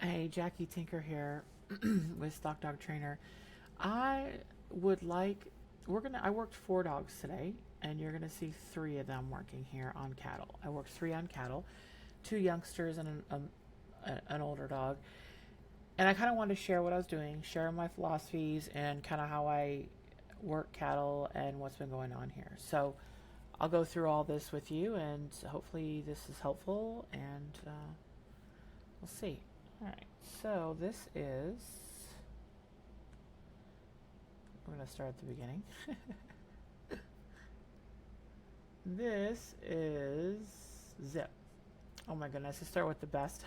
Hey, Jackie Tinker here with Stock Dog Trainer. I would like, I worked 4 dogs today, and you're gonna see 3 of them working here on cattle. I worked 3 on cattle, 2 youngsters and an older dog. And I kind of wanted to share what I was doing, share my philosophies, and kind of how I work cattle and what's been going on here. So I'll go through all this with you, and hopefully this is helpful, and we'll see. All right, so this is, we're going to start at the beginning. This is Zip. Oh my goodness, let's start with the best.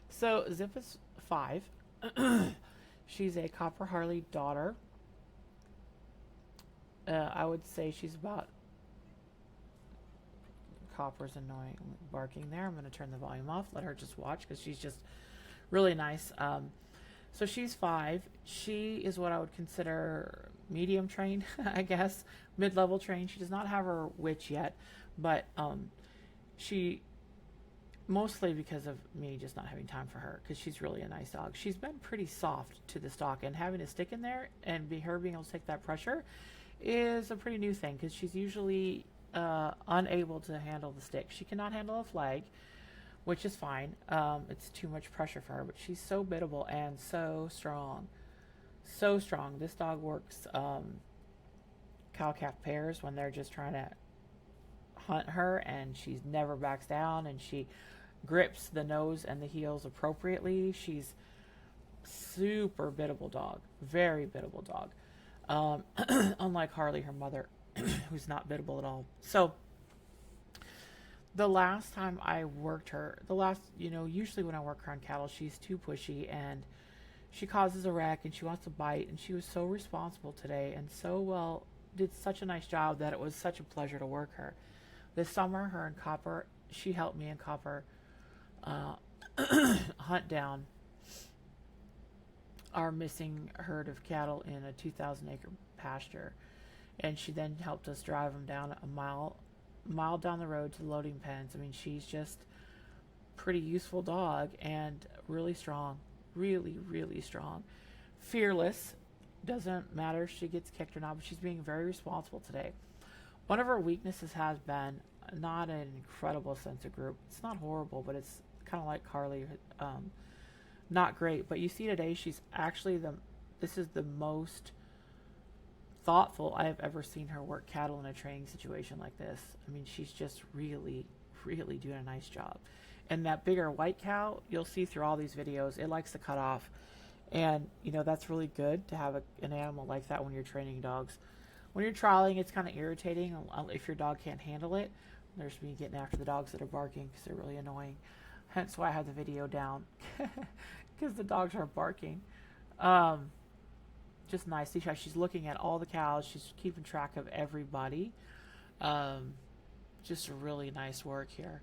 So Zip is 5. She's a Copper Harley daughter. I would say she's about, Copper's annoying barking there. I'm going to turn the volume off, let her just watch because she's just really nice. So she's 5. She is what I would consider medium trained, I guess, mid-level trained. She does not have her witch yet, but she, mostly because of me just not having time for her, because she's really a nice dog. She's been pretty soft to the stock, and having a stick in there and her being able to take that pressure is a pretty new thing, because she's usually unable to handle the stick. She cannot handle a flag, which is fine. It's too much pressure for her, but she's so biddable and so strong. So strong. This dog works cow-calf pairs when they're just trying to hunt her, and she never backs down, and she grips the nose and the heels appropriately. She's super biddable dog. Very biddable dog. Unlike Harley, her mother, who's not biddable at all. So the last time I worked her, usually when I work her on cattle, she's too pushy and she causes a wreck and she wants to bite. And she was so responsible today and so well, did such a nice job that it was such a pleasure to work her. This summer, her and Copper, she helped me and Copper hunt down our missing herd of cattle in a 2,000-acre pasture. And she then helped us drive them down a mile down the road to the loading pens. I mean, she's just pretty useful dog and really strong, really, really strong. Fearless. Doesn't matter if she gets kicked or not, but she's being very responsible today. One of her weaknesses has been not an incredible sense of group. It's not horrible, but it's kind of like Carly, not great. But you see today, she's actually this is the most thoughtful I have ever seen her work cattle in a training situation like this. I mean, she's just really, really doing a nice job. And that bigger white cow, you'll see through all these videos, it likes to cut off. And, that's really good to have an animal like that when you're training dogs. When you're trialing, it's kind of irritating if your dog can't handle it. There's me getting after the dogs that are barking because they're really annoying. Hence why I have the video down, because the dogs are barking. Just nice. See how she's looking at all the cows. She's keeping track of everybody. Just really nice work here.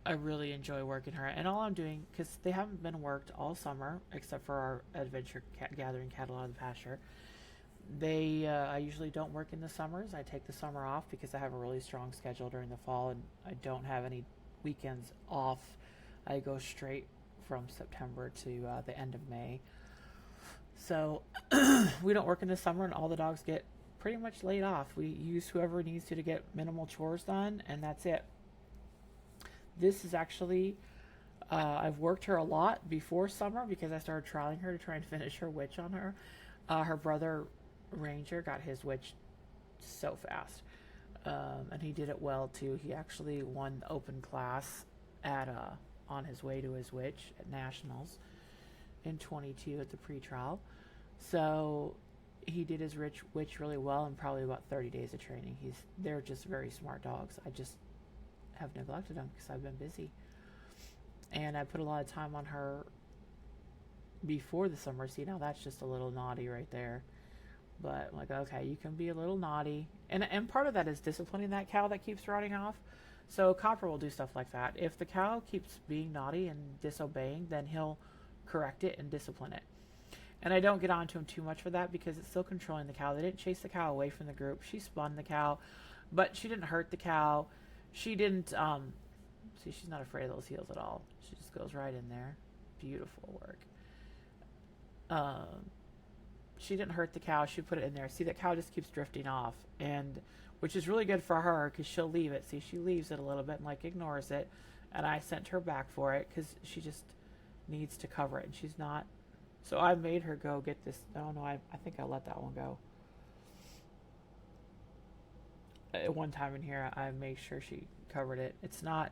I really enjoy working her. And all I'm doing, because they haven't been worked all summer, except for our adventure gathering cattle out of the pasture. I usually don't work in the summers. I take the summer off because I have a really strong schedule during the fall, and I don't have any weekends off. I go straight from September to the end of May. So we don't work in the summer, and all the dogs get pretty much laid off. We use whoever needs to get minimal chores done, and that's it. This is actually, I've worked her a lot before summer because I started trialing her to try and finish her witch on her. Her brother Ranger got his witch so fast, and he did it well too. He actually won the open class at on his way to his witch at nationals in 22 at the pre-trial. So he did his witch really well in probably about 30 days of training. They're just very smart dogs. I just have neglected them because I've been busy, and I put a lot of time on her before the summer. See, now that's just a little naughty right there, but I'm like, okay, you can be a little naughty, and part of that is disciplining that cow that keeps running off. So Copper will do stuff like that. If the cow keeps being naughty and disobeying, then he'll correct it and discipline it. And I don't get on to him too much for that because it's still controlling the cow. They didn't chase the cow away from the group. She spun the cow, but she didn't hurt the cow. She didn't, see, she's not afraid of those heels at all. She just goes right in there. beautiful work. Um, she didn't hurt the cow. She put it in there. See, that cow just keeps drifting off, and which is really good for her because she'll leave it. See, she leaves it a little bit and like ignores it, and I sent her back for it because she just needs to cover it, and she's not. So I made her go get this. Oh no, I think I let that one go. At one time in here, I made sure she covered it. It's not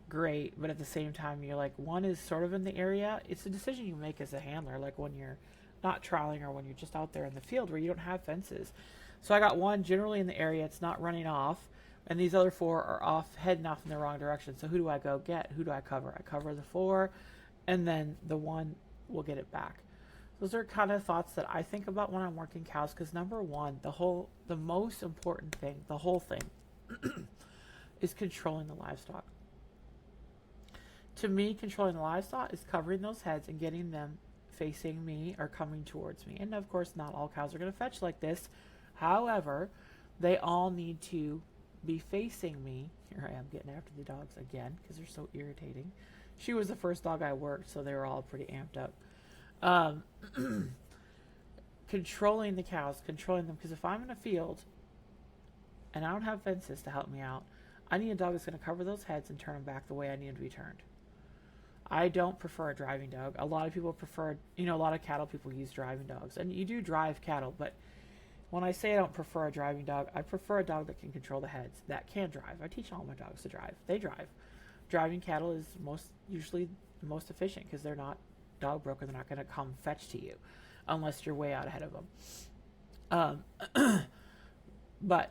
great, but at the same time, you're like, one is sort of in the area. It's a decision you make as a handler, like when you're not trialing or when you're just out there in the field where you don't have fences. So I got one generally in the area. It's not running off, and these other four are off, heading off in the wrong direction. So who do I go get? Who do I cover? I cover the four, and then the one will get it back. Those are kind of thoughts that I think about when I'm working cows, because number one, the most important thing, the whole thing, is controlling the livestock. To me, controlling the livestock is covering those heads and getting them facing me or coming towards me. And of course, not all cows are going to fetch like this. However, they all need to be facing me. Here I am getting after the dogs again because they're so irritating. She was the first dog I worked, so they were all pretty amped up. Controlling the cows, controlling them, because if I'm in a field and I don't have fences to help me out, I need a dog that's going to cover those heads and turn them back the way I need them to be turned. I don't prefer a driving dog. A lot of people prefer, a lot of cattle people use driving dogs, and you do drive cattle, but when I say I don't prefer a driving dog, I prefer a dog that can control the heads, that can drive. I teach all my dogs to drive. They drive. Driving cattle is usually the most efficient because they're not dog broken. They're not going to come fetch to you unless you're way out ahead of them. But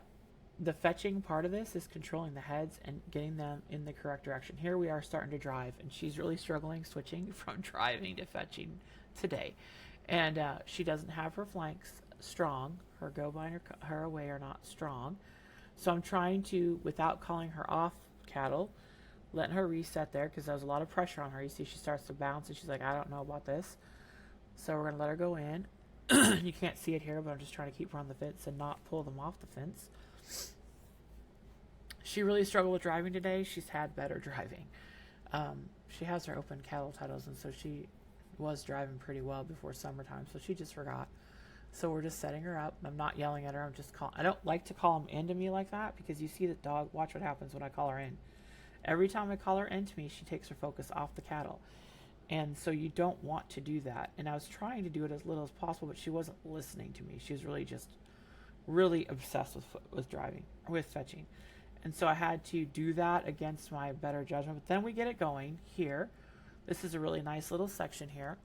the fetching part of this is controlling the heads and getting them in the correct direction. Here we are starting to drive, and she's really struggling switching from driving to fetching today. And she doesn't have her flanks strong. Her go by and her away are not strong. So I'm trying to, without calling her off cattle, letting her reset there because there was a lot of pressure on her. You see she starts to bounce, and she's like, I don't know about this. So we're going to let her go in. You can't see it here, but I'm just trying to keep her on the fence and not pull them off the fence. She really struggled with driving today. She's had better driving. She has her open cattle titles, and so she was driving pretty well before summertime, so she just forgot. So we're just setting her up. I'm not yelling at her. I'm just I don't like to call them into me like that because you see the dog. Watch what happens when I call her in. Every time I call her into me, she takes her focus off the cattle. And so you don't want to do that. And I was trying to do it as little as possible, but she wasn't listening to me. She was really obsessed with driving, with fetching. And so I had to do that against my better judgment. But then we get it going here. This is a really nice little section here.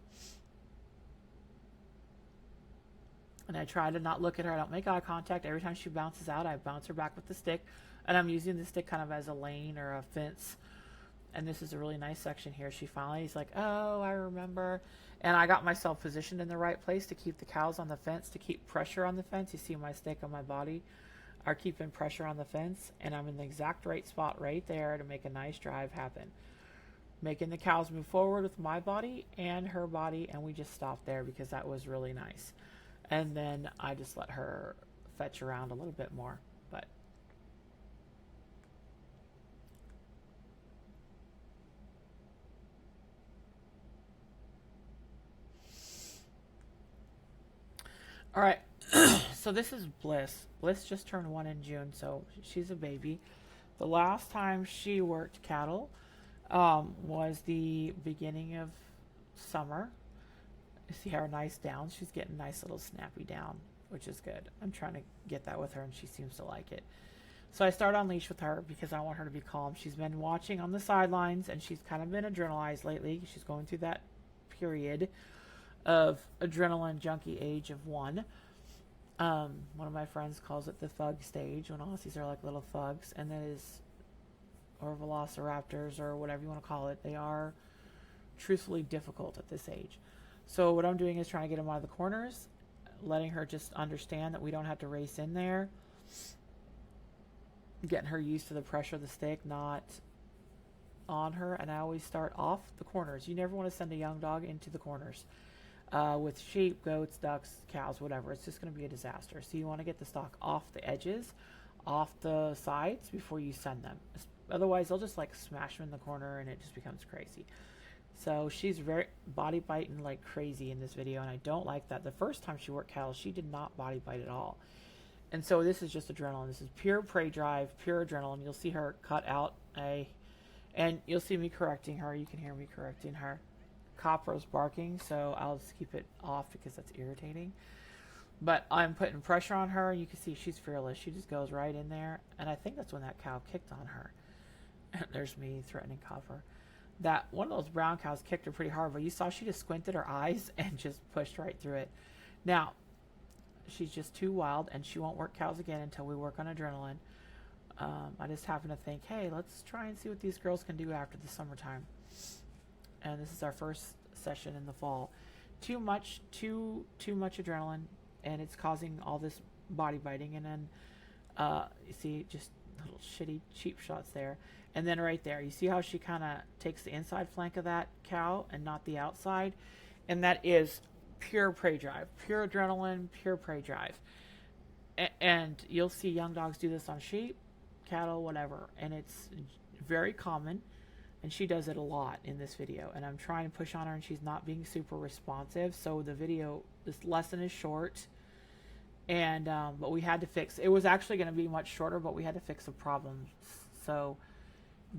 And I try to not look at her. I don't make eye contact. Every time she bounces out, I bounce her back with the stick. And I'm using the stick kind of as a lane or a fence. And this is a really nice section here. She finally is like, oh, I remember. And I got myself positioned in the right place to keep the cows on the fence, to keep pressure on the fence. You see my stick on my body are keeping pressure on the fence. And I'm in the exact right spot right there to make a nice drive happen. Making the cows move forward with my body and her body. And we just stopped there because that was really nice. And then I just let her fetch around a little bit more. But all right, so this is Bliss. Bliss just turned 1 in June, so she's a baby. The last time she worked cattle was the beginning of summer. You see her nice down. She's getting nice little snappy down, which is good. I'm trying to get that with her, and she seems to like it. So I start on leash with her because I want her to be calm. She's been watching on the sidelines, and she's kind of been adrenalized lately. She's going through that period of adrenaline junkie age of 1. One of my friends calls it the thug stage, when Aussies are like little thugs, and that is, or velociraptors, or whatever you want to call it. They are truthfully difficult at this age. So what I'm doing is trying to get them out of the corners, letting her just understand that we don't have to race in there, getting her used to the pressure of the stick, not on her. And I always start off the corners. You never want to send a young dog into the corners. With sheep, goats, ducks, cows, whatever. It's just going to be a disaster. So you want to get the stock off the edges, off the sides before you send them. Otherwise, they'll just like smash them in the corner and it just becomes crazy. So she's very body biting like crazy in this video, and I don't like that. The first time she worked cattle, she did not body bite at all. And so this is just adrenaline. This is pure prey drive, pure adrenaline. You'll see her cut out and you'll see me correcting her. You can hear me correcting her. Copper's barking, so I'll just keep it off because that's irritating. But I'm putting pressure on her. You can see she's fearless. She just goes right in there. And I think that's when that cow kicked on her. There's me threatening Copper. That one of those brown cows kicked her pretty hard, but you saw she just squinted her eyes and just pushed right through it. Now, she's just too wild, and she won't work cows again until we work on adrenaline. I just happen to think, hey, let's try and see what these girls can do after the summertime. And this is our first session in the fall. Too much adrenaline, and it's causing all this body biting. And then you see just little shitty cheap shots there. And then right there, you see how she kind of takes the inside flank of that cow and not the outside? And that is pure prey drive, pure adrenaline, pure prey drive. And you'll see young dogs do this on sheep, cattle, whatever. And it's very common. And she does it a lot in this video. And I'm trying to push on her, and she's not being super responsive. So the video, this lesson is short. And but we had to fix. It was actually going to be much shorter, but we had to fix a problem. So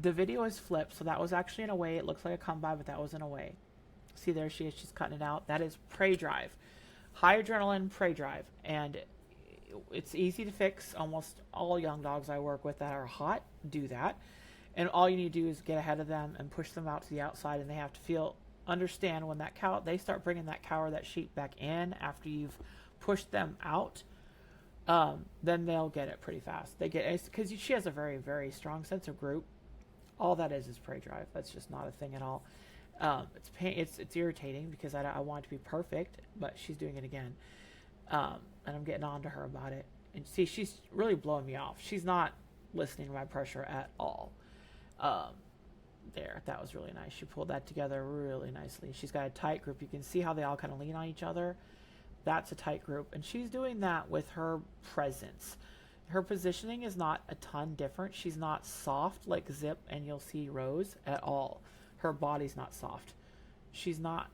the video is flipped. So that was actually in a way. It looks like a come by, but that was in a way. See, there she is. She's cutting it out. That is prey drive. High adrenaline prey drive. And it's easy to fix. Almost all young dogs I work with that are hot do that. And all you need to do is get ahead of them and push them out to the outside. And they have to understand when that cow, they start bringing that cow or that sheep back in after you've pushed them out, then they'll get it pretty fast. They get it because she has a very, very strong sense of group. All that is prey drive. That's just not a thing at all. It's irritating because I want it to be perfect, but she's doing it again. And I'm getting on to her about it. And see, she's really blowing me off. She's not listening to my pressure at all. There, that was really nice. She pulled that together really nicely. She's got a tight group. You can see how they all kind of lean on each other. That's a tight group. And she's doing that with her presence. Her positioning is not a ton different. She's not soft like Zip and you'll see Rose at all. Her body's not soft. She's not,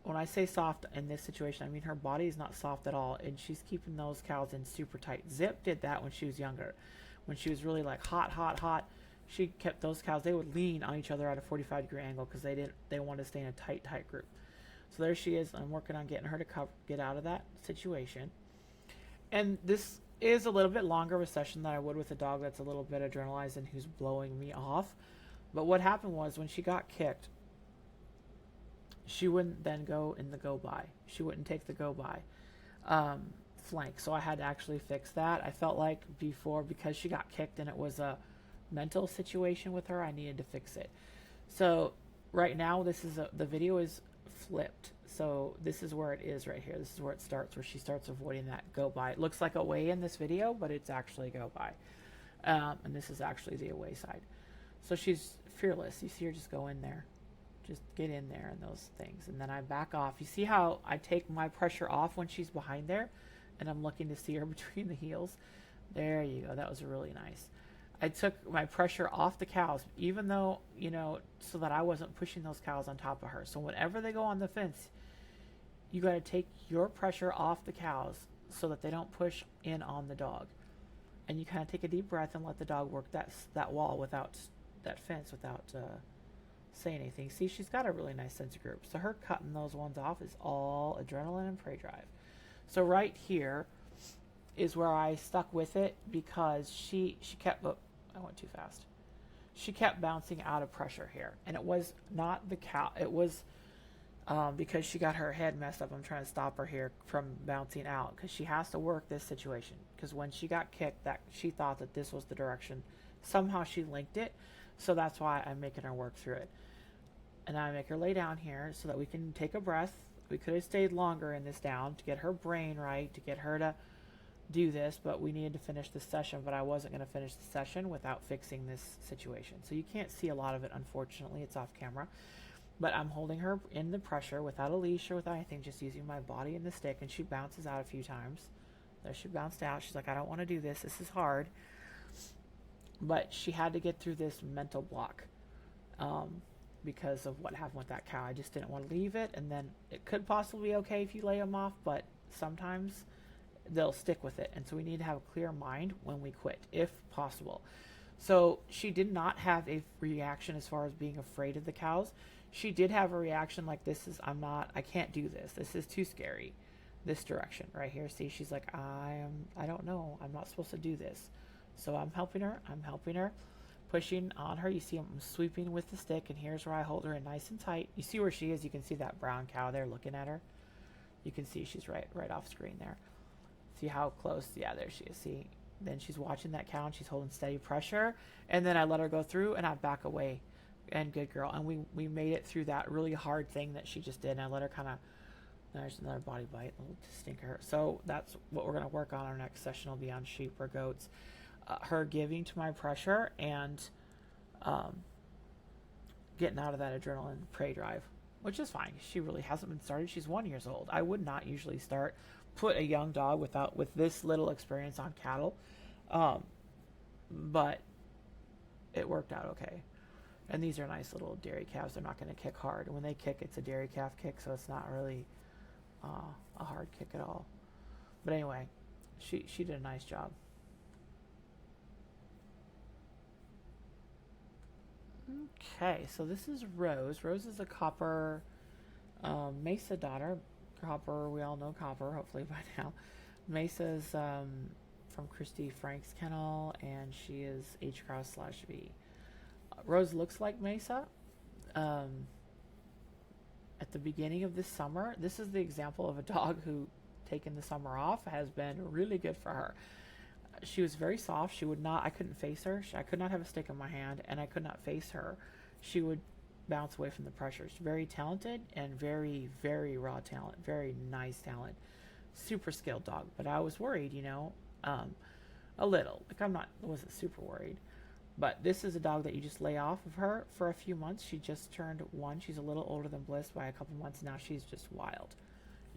when I say soft in this situation, I mean her body is not soft at all. And she's keeping those cows in super tight. Zip did that when she was younger. When she was really like hot, she kept those cows, they would lean on each other at a 45-degree angle because they wanted to stay in a tight group. So there she is. I'm working on getting her to get out of that situation. And this is a little bit longer of a session than I would with a dog that's a little bit adrenalized and who's blowing me off. But what happened was when she got kicked, she wouldn't then go in the go-by. She wouldn't take the go-by flank. So I had to actually fix that. I felt like before, because she got kicked and it was a mental situation with her, I needed to fix it. So right now the video is flipped. So this is where it is right here. This is where it starts, where she starts avoiding that go-by. It looks like away in this video, but it's actually go-by. And this is actually the away side. So she's fearless. You see her just go in there. Just get in there and those things. And then I back off. You see how I take my pressure off when she's behind there? And I'm looking to see her between the heels. There you go. That was really nice. I took my pressure off the cows, even though, so that I wasn't pushing those cows on top of her. So whenever they go on the fence, you got to take your pressure off the cows so that they don't push in on the dog. And you kind of take a deep breath and let the dog work that wall without that fence, without saying anything. See, she's got a really nice sense of group. So her cutting those ones off is all adrenaline and prey drive. So right here is where I stuck with it because she kept, I went too fast. She kept bouncing out of pressure here. And it was not the cow. It was because she got her head messed up. I'm trying to stop her here from bouncing out because she has to work this situation. Because when she got kicked, that she thought that this was the direction. Somehow she linked it. So that's why I'm making her work through it. And I make her lay down here so that we can take a breath. We could have stayed longer in this down to get her brain right, to get her to do this, but we needed to finish the session, but I wasn't going to finish the session without fixing this situation. So you can't see a lot of it, unfortunately. It's off camera. But I'm holding her in the pressure without a leash or without anything, just using my body and the stick, and she bounces out a few times. There she bounced out. She's like, I don't want to do this. This is hard. But she had to get through this mental block. because of what happened with that cow. I just didn't want to leave it, and then it could possibly be okay if you lay them off, but sometimes they'll stick with it, and so we need to have a clear mind when we quit, if possible. So she did not have a reaction as far as being afraid of the cows. She did have a reaction like, I can't do this. This is too scary. This direction right here. See, she's like, I don't know. I'm not supposed to do this. So I'm helping her, pushing on her. You see I'm sweeping with the stick, and here's where I hold her in nice and tight. You see where she is. You can see that brown cow there looking at her. You can see she's right off screen there. See how close? Yeah, there she is. See, then she's watching that cow, and she's holding steady pressure, and then I let her go through, and I back away, and good girl. And we made it through that really hard thing that she just did, and I let her kind of, there's another body bite, a little stinker. So that's what we're going to work on. Our next session will be on sheep or goats. Her giving to my pressure and getting out of that adrenaline prey drive, which is fine. She really hasn't been started. She's 1 year old. I would not usually put a young dog with this little experience on cattle, but it worked out okay. And these are nice little dairy calves. They're not going to kick hard. When they kick, it's a dairy calf kick, so it's not really a hard kick at all. But anyway, she did a nice job. Okay, so this is Rose. Rose is a Copper Mesa daughter. Copper, we all know Copper, hopefully by now. Mesa's from Christy Frank's kennel, and she is H-Cross/V. Rose looks like Mesa. At the beginning of this summer, this is the example of a dog who, taking the summer off, has been really good for her. She was very soft. I couldn't face her. I could not have a stick in my hand, and I could not face her. She would bounce away from the pressure. She's very talented and very, very raw talent. Very nice talent. Super skilled dog. But I was worried, a little. I wasn't super worried. But this is a dog that you just lay off of her for a few months. She just turned 1. She's a little older than Bliss by a couple months. Now she's just wild.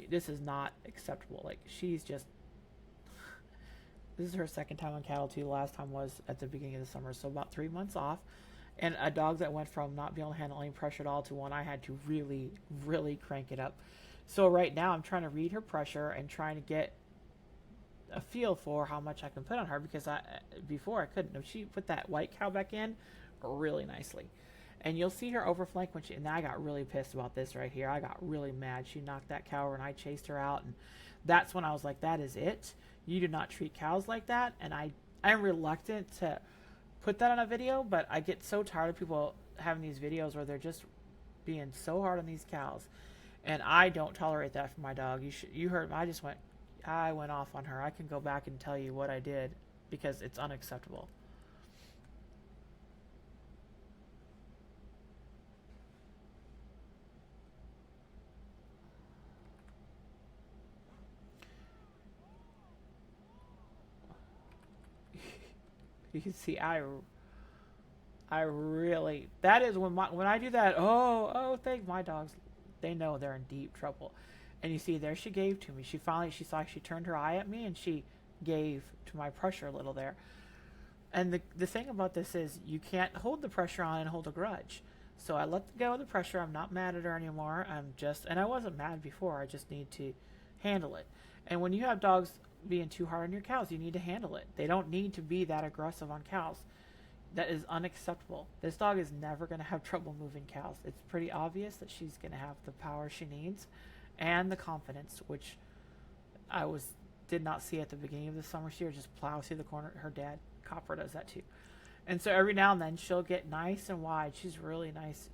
This is not acceptable. This is her second time on cattle too. The last time was at the beginning of the summer, so about 3 months off. And a dog that went from not being able to handle any pressure at all to one I had to really, really crank it up. So right now I'm trying to read her pressure and trying to get a feel for how much I can put on her, because before I couldn't. She put that white cow back in really nicely. And you'll see her overflank and I got really pissed about this right here. I got really mad. She knocked that cow over and I chased her out, and that's when I was like, that is it. You do not treat cows like that. And I'm reluctant to put that on a video, but I get so tired of people having these videos where they're just being so hard on these cows, and I don't tolerate that for my dog. You heard me. I went off on her. I can go back and tell you what I did, because it's unacceptable. You can see I really, that is when I do that. Thank my dogs. They know they're in deep trouble. And you see there she gave to me. She turned her eye at me and she gave to my pressure a little there. And the thing about this is you can't hold the pressure on and hold a grudge. So I let go of the pressure. I'm not mad at her anymore. And I wasn't mad before. I just need to handle it. And when you have dogs being too hard on your cows, you need to handle it. They don't need to be that aggressive on cows. That is unacceptable. This dog is never going to have trouble moving cows. It's pretty obvious that she's going to have the power she needs and the confidence, which did not see at the beginning of the summer. She would just plow through the corner. Her dad, Copper, does that too. And so every now and then she'll get nice and wide. She's really nice.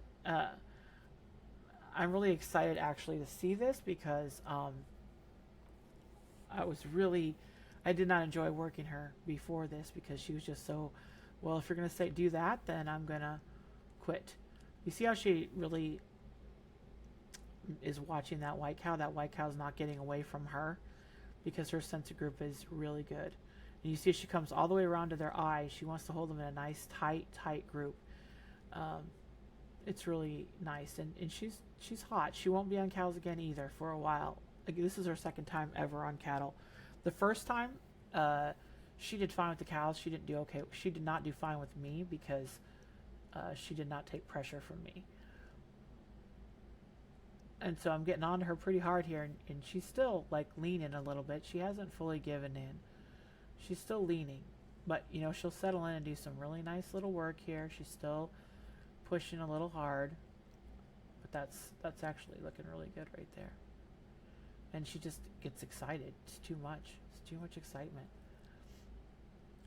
I'm really excited actually to see this, because I did not enjoy working her before this, because she was just so, well, if you're going to do that, then I'm going to quit. You see how she really is watching that white cow? That white cow's not getting away from her, because her sense of group is really good. And you see she comes all the way around to their eyes. She wants to hold them in a nice, tight group. It's really nice. And she's hot. She won't be on cows again either for a while. This is her second time ever on cattle. The first time, she did fine with the cows. She didn't do okay. She did not do fine with me, because she did not take pressure from me. And so I'm getting on to her pretty hard here, and she's still like leaning a little bit. She hasn't fully given in. She's still leaning, but you know, she'll settle in and do some really nice little work here. She's still pushing a little hard, but that's actually looking really good right there. And she just gets excited. It's too much. It's too much excitement.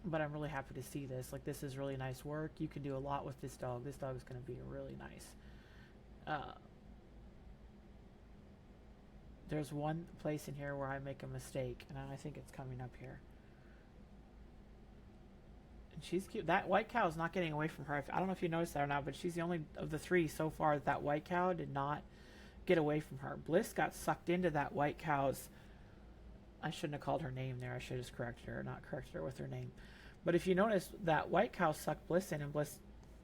But I'm really happy to see this. Like, this is really nice work. You can do a lot with this dog. This dog is going to be really nice. There's one place in here where I make a mistake, and I think it's coming up here. And she's cute. That white cow is not getting away from her. I don't know if you noticed that or not, but she's the only of the three so far that white cow did not get away from her. Bliss got sucked into that white cow's... I shouldn't have called her name there. I should have just corrected her, not corrected her with her name. But if you notice, that white cow sucked Bliss in, and Bliss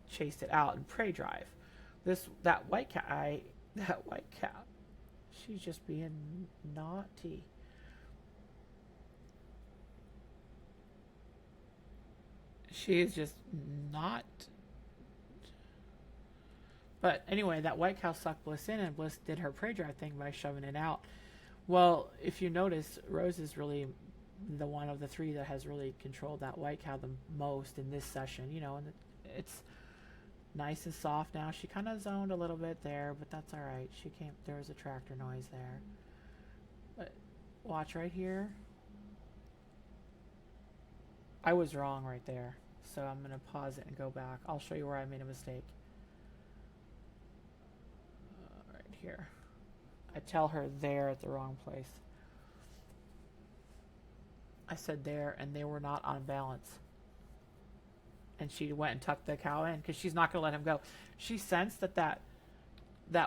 chased it out in prey drive. That white cow, she's just being naughty. She is just not. But anyway, that white cow sucked Bliss in, and Bliss did her prey drive thing by shoving it out. Well, if you notice, Rose is really the one of the three that has really controlled that white cow the most in this session, you know, and it's nice and soft now. She kind of zoned a little bit there, but that's all right. There was a tractor noise there. But watch right here. I was wrong right there, so I'm going to pause it and go back. I'll show you where I made a mistake. Right here. I tell her there at the wrong place. I said there, and they were not on balance. And she went and tucked the cow in because she's not going to let him go. She sensed that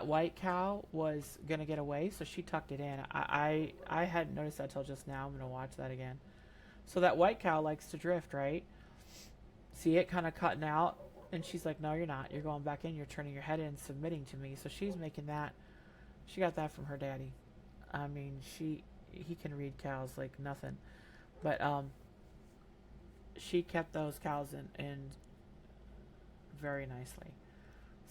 white cow was going to get away, so she tucked it in. I hadn't noticed that till just now. I'm going to watch that again. So that white cow likes to drift, right? See it kind of cutting out, and she's like, no, you're not. You're going back in. You're turning your head in, submitting to me. So she's making that. She got that from her daddy. I mean, he can read cows like nothing. But she kept those cows in very nicely.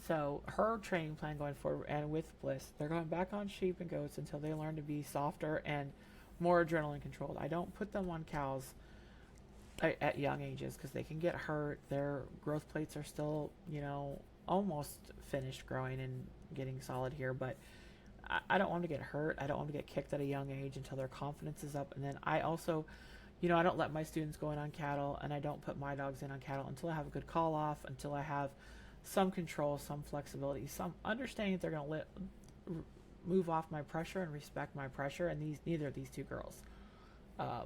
So her training plan going forward, and with Bliss, they're going back on sheep and goats until they learn to be softer and more adrenaline controlled. I don't put them on cows at young ages because they can get hurt. Their growth plates are still, you know, almost finished growing and getting solid here, but I don't want them to get hurt. I don't want them to get kicked at a young age until their confidence is up. And then I also, you know, I don't let my students go in on cattle, and I don't put my dogs in on cattle until I have a good call off, until I have some control, some flexibility, some understanding that they're going to move off my pressure and respect my pressure. And neither of these two girls,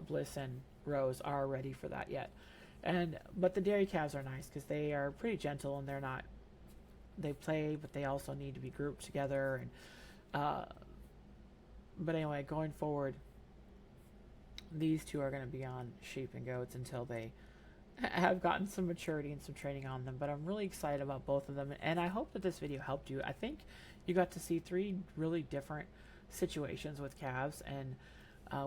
Bliss and Rose, are ready for that yet. But the dairy calves are nice because they are pretty gentle, and they play, but they also need to be grouped together. And but anyway, going forward, these two are going to be on sheep and goats until they have gotten some maturity and some training on them. But I'm really excited about both of them, and I hope that this video helped you. I think you got to see three really different situations with calves, and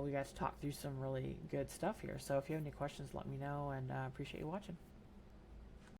we got to talk through some really good stuff here. So if you have any questions, let me know, and appreciate you watching.